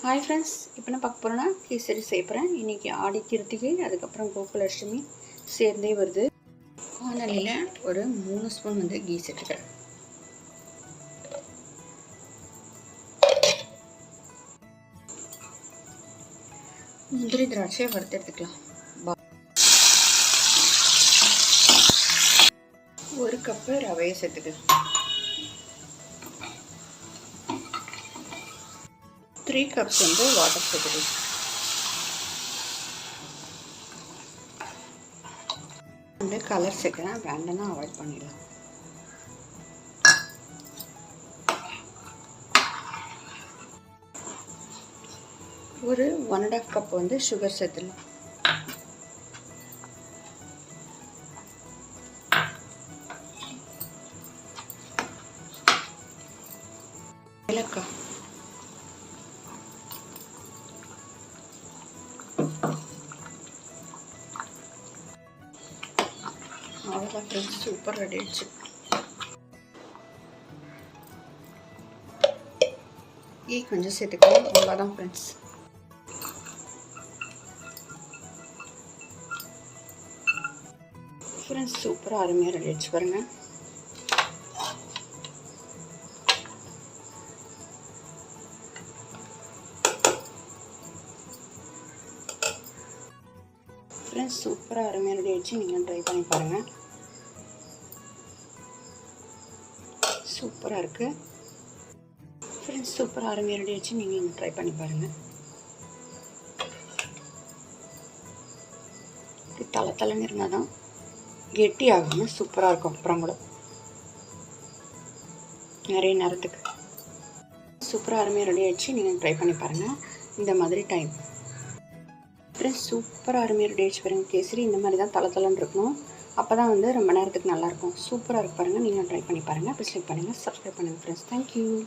Hi friends, இப்போ நான் பார்க்க போகிறேன்னா கேசரி செய்ய போகிறேன். இன்றைக்கி ஆடி கிருத்திகை, அதுக்கப்புறம் கோகுலாஷ்டமி சேர்ந்தே வருது. வானலியில் ஒரு 3 ஸ்பூன் கீ சேர்த்துக்கிறேன். முந்திரி திராட்சையை வறுத்து எடுத்துக்கலாம். 1 கப்பு ரவையை சேர்த்துக்கலாம். 3 கப்ஸ் வாட்டர் சேர்த்துக்கலாம். கலர் சேர்க்குறேன், வேண்டாம்னா அவாய்ட் பண்ணிடலாம். ஒரு 1.5 கப் சுகர் சேர்த்துடலாம். ஏலக்காய், அவ்வளோதான் ஃப்ரெண்ட்ஸ், சூப்பர் ரெடி ஆயிடுச்சு. கொஞ்சம் சேர்த்துக்கலாம், அவ்வளோதான் ஃப்ரெண்ட்ஸ். ஃப்ரெண்ட்ஸ், சூப்பராக அருமையாக ரெடி ஆயிடுச்சு பாருங்கள். ஃப்ரெண்ட்ஸ், சூப்பராக அருமையாக ரெடி ஆயிடுச்சு. நீங்கள் ட்ரை பண்ணி பாருங்கள். சூப்பராக இருக்குது ஃப்ரெண்ட்ஸ், சூப்பராக அருமையாக ரெடி ஆயிடுச்சு. நீங்கள் ட்ரை பண்ணி பாருங்கள். இது தலை இருந்தால் தான் கெட்டி ஆகாமல் சூப்பராக இருக்கும். அப்புறம் கூட நிறைய நேரத்துக்கு சூப்பராக அருமையாக ரெடி ஆயிடுச்சு. நீங்கள் ட்ரை பண்ணி பாருங்கள் இந்த மாதிரி டைம். ஃப்ரெண்ட்ஸ், சூப்பராக அருமையாக ரெடி ஆயிடுச்சு பாருங்கள். கேசரி இந்த மாதிரி தான் தலை இருக்கணும். அப்போ தான் ரொம்ப நேரத்துக்கு நல்லாயிருக்கும். சூப்பராக இருக்கு பாருங்கள். நீங்கள் ட்ரை பண்ணி பாருங்கள். ப்ளீஸ் லைக் பண்ணுங்கள், சப்ஸ்கிரைப் பண்ணுங்கள் ஃப்ரெண்ட்ஸ். தேங்க்யூ.